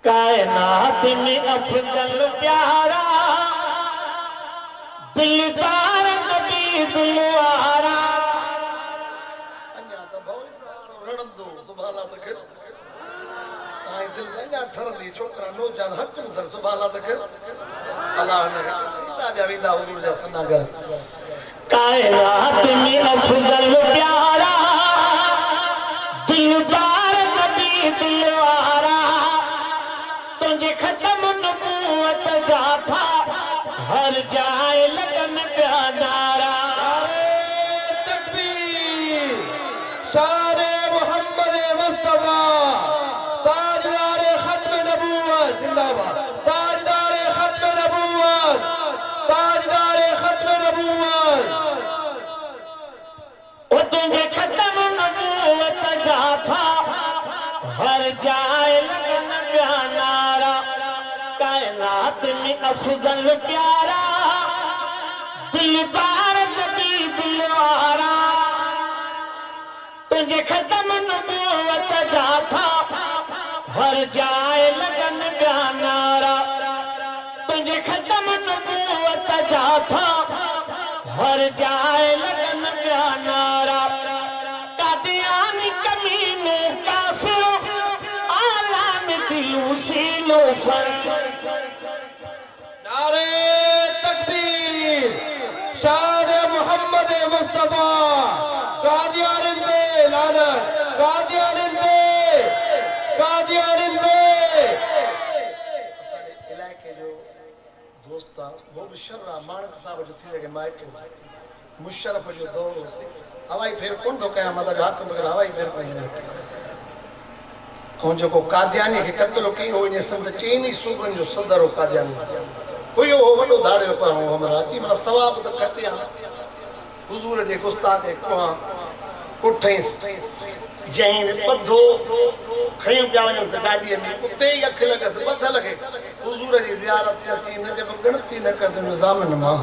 कायनात में अफजल प्यारा दिलदार नबी दिलवारा अन्या तो बहुत रणदो सुभाला तक आई दिल अन्या ठरदी छोकरा नो जान हक मुदर सुभाला तक अल्लाह ने इता जाविदा हुजूर जा सनागर कायनात में अफजल प्यारा दिलदार नबी दिलवारा तुझे खत्म नबूवत जाता हर जाए लगन प्यारा तकबीर शारे मोहम्मद मुस्तफा ताजदार खत्म नबूवत जिंदाबाद ताजदार खत्म नबूवत ताजदार खत्म नबूवत वो तुझे खत्म नबूवत जाता हर जाए लगन प्यारा कायनात में अफजल प्यारा दिलदार नबी दिलवारा तुझे खत्म नबूवत जाता हर जाए लगन प्यारा तुझे खत्म नबूवत जाता हर जाए लगन प्यारा कादियानी कमीने काफिर आलाम दिलू सीलो फर नारे तकबीर शारे मोहम्मद मुस्तफा कादियानिंदे लानत कादियानिंदे असारे इलाके जो दोस्त वो भी शर्रा मानक साहब जो थी के माइट मुशर्रफ जो दौर से हवाई फेर कोन तो कया मदद हाथ मगर हवाई फेर पई और जो को कादियानी के कत्ल की हो ने समझ चीनी सूबन जो सदर हो कादियानी कोई हो वडो धाड़े पर हो हमरा की मतलब सवाब तो करतिया हुजूर जे गुस्ताख के कोहा कुठे जैन पधो खयो प्यावन से गाड़ी में कुत्ते या खिल के से पध लगे हुजूर जी जियारत से अची न जब गणती न कर निजाम न मा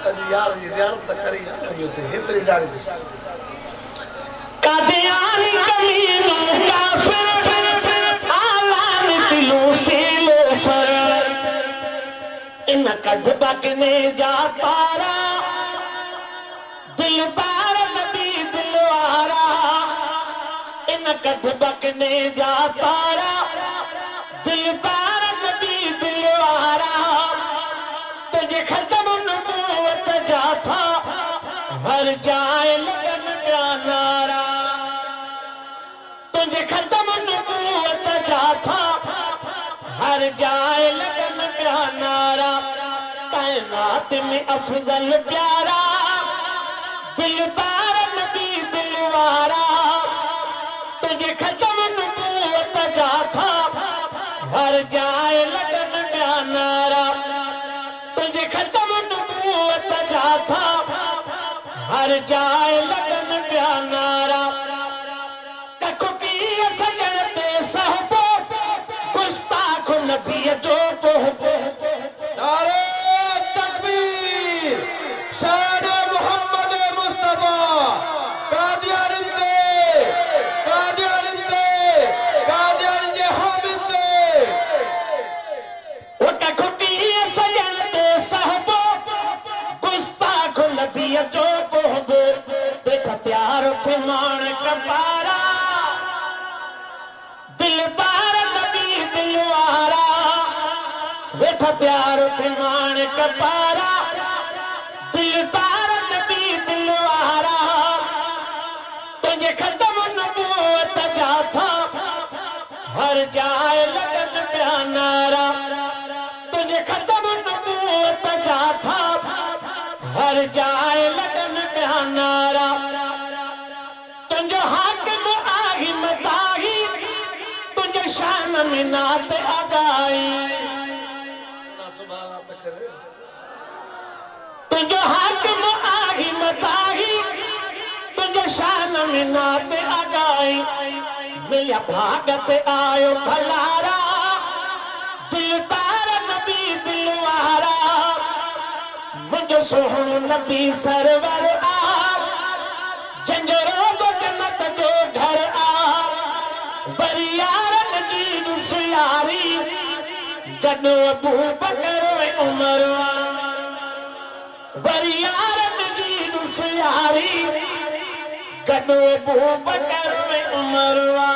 अजी यार जी जियारत त करी यो ते हेतरी डाड़ी दिस कादियानी कमीने काफिर आलाम दिलू सीलो फर इन कद बकने जा तारा दिलदार नबी दिलवारा इन कद बकने जा तारा दिलदार नबी दिलवारा तुझे खत्म नबूवत जाता हर जाए लगन प्यारा तुझे खत्म नबूवत जाता हर जाए लगन प्यारा कायनात में अफजल प्यारा दिलदार नबी दिलवारा तुझे खत्म नबूवत जाता हर जाए लगन प्यारा तुझे खत्म नबूवत जाता हर जाए लगन प्यारा कको की सजते सहबो गुस्ताख नबी जो नारे तकबीर शारे मोहम्मद मुस्तफा कादियानिंदे हामिदे वो कको की सजते सहबो गुस्ताख नबी जो देखा प्यार थे मान कपारा दिलदार नबी दिलवारा देखा प्यार थे मान कपारा दिलदार नबी दिलवारा तुझे खत्म नबूवत जाता हर जाए लगन प्यारा तुझे खत्म नबूवत जाता हर जाए लगन प्यारा तुझे हाकिम आही मताही तुझे शान में नात आगाई सुभान तक तुझे हाकिम आही मताही तुझे शान में नात आगाई मेरा भागत आयो भलारा दिलदार नबी दिलवारा मुझे सोहन नबी सरवर आ जंजरो को जन्नत जो घर आ बरियारन की गॾु अबू बकर में उमरवा वरियारन जी ॾुस यारी गॾु अबू बकर में उमरवा